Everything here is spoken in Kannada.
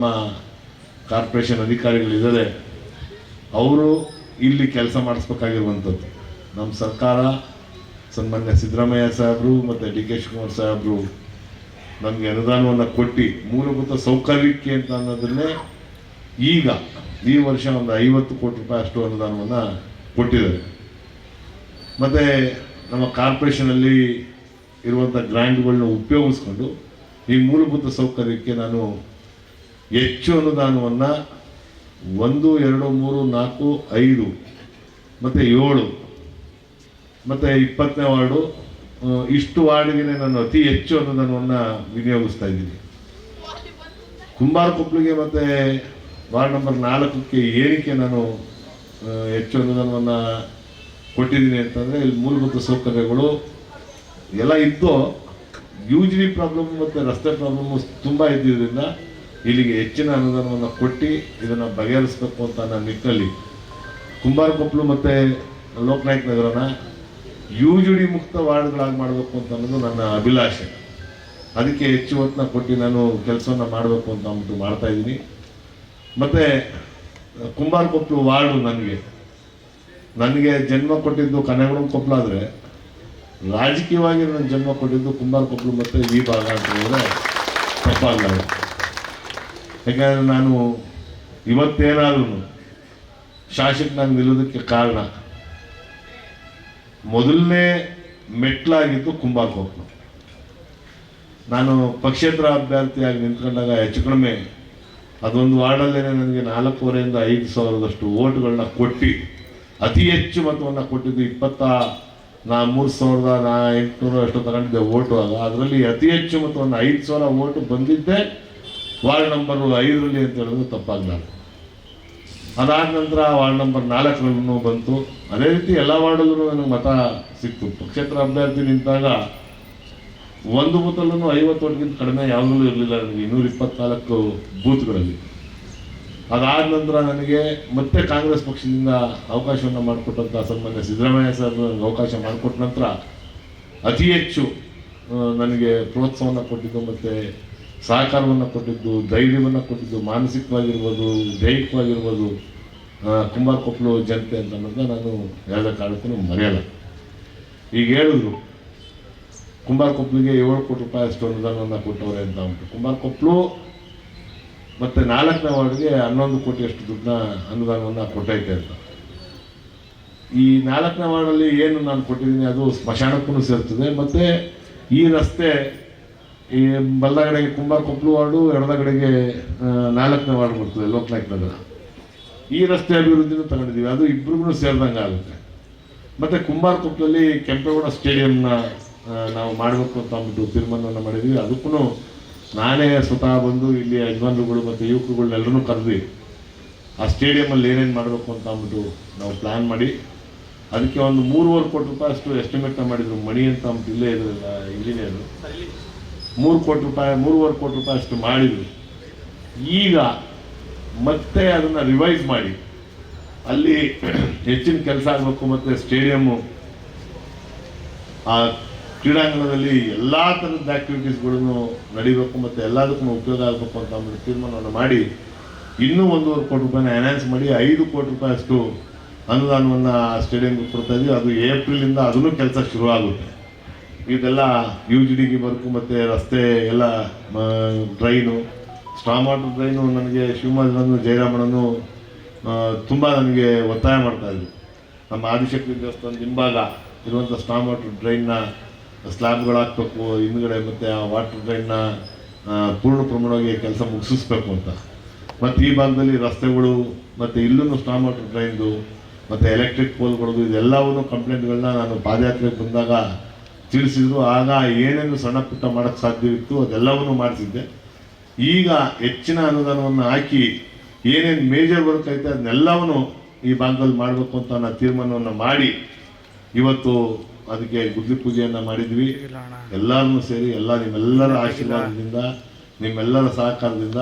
ನಮ್ಮ ಕಾರ್ಪೊರೇಷನ್ ಅಧಿಕಾರಿಗಳಿದ್ದಾರೆ, ಅವರು ಇಲ್ಲಿ ಕೆಲಸ ಮಾಡಿಸ್ಬೇಕಾಗಿರುವಂಥದ್ದು. ನಮ್ಮ ಸರ್ಕಾರ ಸನ್ಮಾನ್ಯ ಸಿದ್ದರಾಮಯ್ಯ ಸಾಹೇಬರು ಮತ್ತು ಡಿ ಕೆ ಶಿವಕುಮಾರ್ ಸಾಹೇಬರು ನಮಗೆ ಅನುದಾನವನ್ನು ಕೊಟ್ಟು ಮೂಲಭೂತ ಸೌಕರ್ಯಕ್ಕೆ ಅಂತ ಅನ್ನೋದನ್ನೇ ಈಗ ಈ ವರ್ಷ ಒಂದು 50 ಕೋಟಿ ರೂಪಾಯಿ ಅಷ್ಟು ಅನುದಾನವನ್ನು ಕೊಟ್ಟಿದ್ದಾರೆ. ಮತ್ತು ನಮ್ಮ ಕಾರ್ಪೊರೇಷನಲ್ಲಿ ಇರುವಂಥ ಗ್ರ್ಯಾಂಟ್ಗಳನ್ನ ಉಪಯೋಗಿಸ್ಕೊಂಡು ಈ ಮೂಲಭೂತ ಸೌಕರ್ಯಕ್ಕೆ ನಾನು ಹೆಚ್ಚು ಅನುದಾನವನ್ನು 1, 2, 3, 4, 5 ಮತ್ತು 7 ಮತ್ತು 20ನೇ ವಾರ್ಡು ಇಷ್ಟು ವಾರ್ಡ್ಗೆ ನಾನು ಅತಿ ಹೆಚ್ಚು ಅನುದಾನವನ್ನು ವಿನಿಯೋಗಿಸ್ತಾ ಇದ್ದೀನಿ. ಕುಂಬಾರಕೊಪ್ಪಲಿಗೆ ಮತ್ತು ವಾರ್ಡ್ ನಂಬರ್ 4ಕ್ಕೆ ಏನಕ್ಕೆ ನಾನು ಹೆಚ್ಚು ಅನುದಾನವನ್ನು ಕೊಟ್ಟಿದ್ದೀನಿ ಅಂತಂದರೆ, ಇಲ್ಲಿ ಮೂಲಭೂತ ಸೌಕರ್ಯಗಳು ಎಲ್ಲ ಇದ್ದು ಯೂಜ್ಲಿ ಪ್ರಾಬ್ಲಮ್ ಮತ್ತು ರಸ್ತೆ ಪ್ರಾಬ್ಲಮ್ಮು ತುಂಬ ಇದ್ದಿದ್ದರಿಂದ ಇಲ್ಲಿಗೆ ಹೆಚ್ಚಿನ ಅನುದಾನವನ್ನು ಕೊಟ್ಟು ಇದನ್ನು ಬಗೆಹರಿಸಬೇಕು ಅಂತ ನನ್ನ ನಿಟ್ಟಿನಲ್ಲಿ ಕುಂಬಾರಕೊಪ್ಪಲು ಮತ್ತು ಲೋಕನಾಯಕ್ ನಗರನ ಯೂಜುಡಿ ಮುಕ್ತ ವಾರ್ಡ್ಗಳಾಗಿ ಮಾಡಬೇಕು ಅಂತ ಅನ್ನೋದು ನನ್ನ ಅಭಿಲಾಷೆ. ಅದಕ್ಕೆ ಹೆಚ್ಚು ಹೊತ್ತನ್ನ ಕೊಟ್ಟು ನಾನು ಕೆಲಸವನ್ನು ಮಾಡಬೇಕು ಅಂತ ಅಂದ್ಬಿಟ್ಟು ಮಾಡ್ತಾಯಿದ್ದೀನಿ. ಮತ್ತು ಕುಂಬಾರಕೊಪ್ಪಲು ವಾರ್ಡು ನನಗೆ ಜನ್ಮ ಕೊಟ್ಟಿದ್ದು ಕನ್ನಗುಣಂ ಕೊಪ್ಪಳ ಆದರೆ, ರಾಜಕೀಯವಾಗಿ ನನ್ನ ಜನ್ಮ ಕೊಟ್ಟಿದ್ದು ಕುಂಬಾರಕೊಪ್ಪಲು ಮತ್ತು ಈ ಭಾಗ ಅಂತ ಹೇಳಿದ್ರೆ ತಪ್ಪಾಗಲ್ಲ. ಯಾಕಂದರೆ ನಾನು ಇವತ್ತೇನಾದ್ರೂ ಶಾಸಕನಾಗಿ ನಿಲ್ಲೋದಕ್ಕೆ ಕಾರಣ ಮೊದಲನೇ ಮೆಟ್ಲಾಗಿದ್ದು ಕುಂಬಾರಕೊಪ್ಪಲು. ನಾನು ಪಕ್ಷೇತರ ಅಭ್ಯರ್ಥಿಯಾಗಿ ನಿಂತ್ಕೊಂಡಾಗ ಹೆಚ್ಚು ಕಡಿಮೆ ಅದೊಂದು ವಾರ್ಡಲ್ಲೇ ನನಗೆ 4,500ರಿಂದ 5,000 ಓಟ್ಗಳನ್ನ ಕೊಟ್ಟು ಅತಿ ಹೆಚ್ಚು ಮತವನ್ನು ಕೊಟ್ಟಿದ್ದು 3,800 ಅಷ್ಟು ತಗೊಂಡಿದ್ದೆ ಓಟು. ಅದರಲ್ಲಿ ಅತಿ ಹೆಚ್ಚು ಮತವನ್ನು 5,000 ಓಟು ಬಂದಿದ್ದೆ ವಾರ್ಡ್ ನಂಬರ್ 5ರಲ್ಲಿ ಅಂತ ಹೇಳೋದು ತಪ್ಪಾಗಲಾರ್ದು. ಅದಾದ ನಂತರ ವಾರ್ಡ್ ನಂಬರ್ 4 ಬಂತು. ಅದೇ ರೀತಿ ಎಲ್ಲ ವಾರ್ಡಲ್ಲೂ ನನಗೆ ಮತ ಸಿಕ್ತು. ಪಕ್ಷೇತರ ಅಭ್ಯರ್ಥಿ ನಿಂತಾಗ ಒಂದು ಬೂತಲ್ಲೂ 50 ಓಟ್ಗಿಂತ ಕಡಿಮೆ ಯಾವುದೂ ಇರಲಿಲ್ಲ ನನಗೆ 224 ಬೂತ್ಗಳಲ್ಲಿ. ಅದಾದ ನಂತರ ನನಗೆ ಮತ್ತೆ ಕಾಂಗ್ರೆಸ್ ಪಕ್ಷದಿಂದ ಅವಕಾಶವನ್ನು ಮಾಡಿಕೊಟ್ಟಂಥ ಸನ್ಮಾನ್ಯ ಸಿದ್ದರಾಮಯ್ಯ ಸರ್ ನನಗೆ ಅವಕಾಶ ಮಾಡಿಕೊಟ್ಟ ನಂತರ ಅತಿ ಹೆಚ್ಚು ನನಗೆ ಪ್ರೋತ್ಸಾಹವನ್ನು ಕೊಟ್ಟಿದ್ದು ಮತ್ತು ಸಹಕಾರವನ್ನು ಕೊಟ್ಟಿದ್ದು, ಧೈರ್ಯವನ್ನು ಕೊಟ್ಟಿದ್ದು, ಮಾನಸಿಕವಾಗಿರ್ಬೋದು, ದೈಹಿಕವಾಗಿರ್ಬೋದು ಕುಂಬಾರಕೊಪ್ಪಲು ಜನತೆ ಅಂತ ಅನ್ನೋದನ್ನ ನಾನು ಯಾವುದೇ ಕಾರಣಕ್ಕೂ ಮರೆಯಲ್ಲ. ಈಗ ಹೇಳಿದ್ರು ಕುಂಬಾರಕೊಪ್ಪಲಿಗೆ 7 ಕೋಟಿ ರೂಪಾಯಿ ಅಷ್ಟು ಅನುದಾನವನ್ನು ಕೊಟ್ಟವ್ರೆ ಅಂತ ಅಂದ್ಬಿಟ್ಟು. ಕುಂಬಾರಕೊಪ್ಪಲು ಮತ್ತು 4ನೇ ವಾರ್ಡ್ಗೆ 11 ಕೋಟಿ ಅಷ್ಟು ದುಡ್ಡನ್ನ ಅನುದಾನವನ್ನು ಕೊಟ್ಟೈತೆ ಅಂತ. ಈ 4ನೇ ವಾರ್ಡಲ್ಲಿ ಏನು ನಾನು ಕೊಟ್ಟಿದ್ದೀನಿ ಅದು ಸ್ಮಶಾನಕ್ಕೂ ಸೇರ್ತದೆ. ಮತ್ತು ಈ ರಸ್ತೆ ಈ ಬಲ್ಲಗಡೆಗೆ ಕುಂಬಾರಕೊಪ್ಪಲು ವಾರ್ಡು, ಎಡದಗಡೆಗೆ 4ನೇ ವಾರ್ಡ್ ಬರ್ತದೆ ಲೋಕನಾಯಕ್ ನಗರ. ಈ ರಸ್ತೆ ಅಭಿವೃದ್ಧಿನೂ ತಗೊಂಡಿದ್ದೀವಿ, ಅದು ಇಬ್ಬರಿಗೂ ಸೇರಿದಂಗೆ ಆಗುತ್ತೆ. ಮತ್ತು ಕುಂಬಾರಕೊಪ್ಪಲಲ್ಲಿ ಕೆಂಪೇಗೌಡ ಸ್ಟೇಡಿಯಂನ ನಾವು ಮಾಡಬೇಕು ಅಂತ ಅಂದ್ಬಿಟ್ಟು ತೀರ್ಮಾನವನ್ನು ಮಾಡಿದ್ವಿ. ಅದಕ್ಕೂ ನಾನೇ ಸ್ವತಃ ಬಂದು ಇಲ್ಲಿ ಯಜಮಾನರುಗಳು ಮತ್ತು ಯುವಕರುಗಳನ್ನೆಲ್ಲರೂ ಕರೆದು ಆ ಸ್ಟೇಡಿಯಮಲ್ಲಿ ಏನೇನು ಮಾಡಬೇಕು ಅಂತ ಅಂದ್ಬಿಟ್ಟು ನಾವು ಪ್ಲ್ಯಾನ್ ಮಾಡಿ ಅದಕ್ಕೆ ಒಂದು 3,500 ಕೋಟಿ ರೂಪಾಯಿ ಅಷ್ಟು ಎಸ್ಟಿಮೇಟ್ನ ಮಾಡಿದರು. ಮಣಿ ಅಂತ ಅಂದ್ಬಿಟ್ಟು ಇಲ್ಲೇ ಇದ್ರಲ್ಲ, ಇಂಜಿನಿಯರು 3,500 ಕೋಟಿ ರೂಪಾಯಿ ಅಷ್ಟು ಮಾಡಿದರು. ಈಗ ಮತ್ತೆ ಅದನ್ನು ರಿವೈಸ್ ಮಾಡಿ ಅಲ್ಲಿ ಹೆಚ್ಚಿನ ಕೆಲಸ ಆಗಬೇಕು ಮತ್ತು ಸ್ಟೇಡಿಯಮ್ಮು ಆ ಕ್ರೀಡಾಂಗಣದಲ್ಲಿ ಎಲ್ಲ ಥರದ ಆ್ಯಕ್ಟಿವಿಟೀಸ್ಗಳನ್ನು ನಡೀಬೇಕು ಮತ್ತು ಎಲ್ಲದಕ್ಕೂ ಉಪಯೋಗ ಆಗಬೇಕು ಅಂತ ಅಂದ್ಬಿಟ್ಟು ತೀರ್ಮಾನವನ್ನು ಮಾಡಿ ಇನ್ನೂ 1,500 ಕೋಟಿ ರೂಪಾಯಿನ ಎನ್ಹಾನ್ಸ್ ಮಾಡಿ 5 ಕೋಟಿ ರೂಪಾಯಿ ಅಷ್ಟು ಅನುದಾನವನ್ನು ಸ್ಟೇಡಿಯಂಗೆ ಕೊಡ್ತಾ ಇದ್ದೀವಿ. ಅದು ಏಪ್ರಿಲಿಂದ ಅದನ್ನು ಕೆಲಸ ಶುರುವಾಗುತ್ತೆ. ಇದೆಲ್ಲ UGDಗೆ ಬರಕು ಮತ್ತು ರಸ್ತೆ ಎಲ್ಲ ಡ್ರೈನು, ಸ್ಟಾಮ್ ವಾಟರ್ ಡ್ರೈನು ನನಗೆ ಶಿವಮೊಗ್ಗನೂ ಜಯರಾಮಣ್ಣನೂ ತುಂಬ ನನಗೆ ಒತ್ತಾಯ ಮಾಡ್ತಾಯಿದ್ರು. ನಮ್ಮ ಆದಿಶಕ್ತಿ ದೇವಸ್ಥಾನದ ಹಿಂಭಾಗ ಇರುವಂಥ ಸ್ಟಾಮ್ ವಾಟರ್ ಡ್ರೈನ್ನ ಸ್ಲ್ಯಾಬ್ಗಳು ಹಾಕಬೇಕು ಹಿಂದ್ಗಡೆ, ಮತ್ತು ಆ ವಾಟರ್ ಡ್ರೈನ್ನ ಪೂರ್ಣ ಪ್ರಮಾಣವಾಗಿ ಕೆಲಸ ಮುಗಿಸಿಸ್ಬೇಕು ಅಂತ. ಮತ್ತು ಈ ಭಾಗದಲ್ಲಿ ರಸ್ತೆಗಳು ಮತ್ತು ಇಲ್ಲೂ ಸ್ಟಾಮ್ ವಾಟರ್ ಡ್ರೈನ್ದು ಮತ್ತು ಎಲೆಕ್ಟ್ರಿಕ್ ಪೋಲ್ಗಳದು ಇದೆಲ್ಲವೂ ಕಂಪ್ಲೇಂಟ್ಗಳನ್ನ ನಾನು ಪಾದಯಾತ್ರೆಗೆ ಬಂದಾಗ ತಿಳಿಸಿದ್ರು. ಆಗ ಏನೇನು ಸಣ್ಣ ಪುಟ್ಟ ಮಾಡೋಕ್ಕೆ ಸಾಧ್ಯವಿತ್ತು ಅದೆಲ್ಲವನ್ನೂ ಮಾಡಿಸಿದ್ದೆ. ಈಗ ಹೆಚ್ಚಿನ ಅನುದಾನವನ್ನು ಹಾಕಿ ಏನೇನು ಮೇಜರ್ ವರ್ಕ್ ಐತೆ ಅದನ್ನೆಲ್ಲವೂ ಈ ಭಾಗದಲ್ಲಿ ಮಾಡಬೇಕು ಅಂತ ನಾನು ತೀರ್ಮಾನವನ್ನು ಮಾಡಿ ಇವತ್ತು ಅದಕ್ಕೆ ಗುದ್ಲಿ ಪೂಜೆಯನ್ನು ಮಾಡಿದ್ವಿ. ಎಲ್ಲರೂ ಸೇರಿ ನಿಮ್ಮೆಲ್ಲರ ಆಶೀರ್ವಾದದಿಂದ, ನಿಮ್ಮೆಲ್ಲರ ಸಹಕಾರದಿಂದ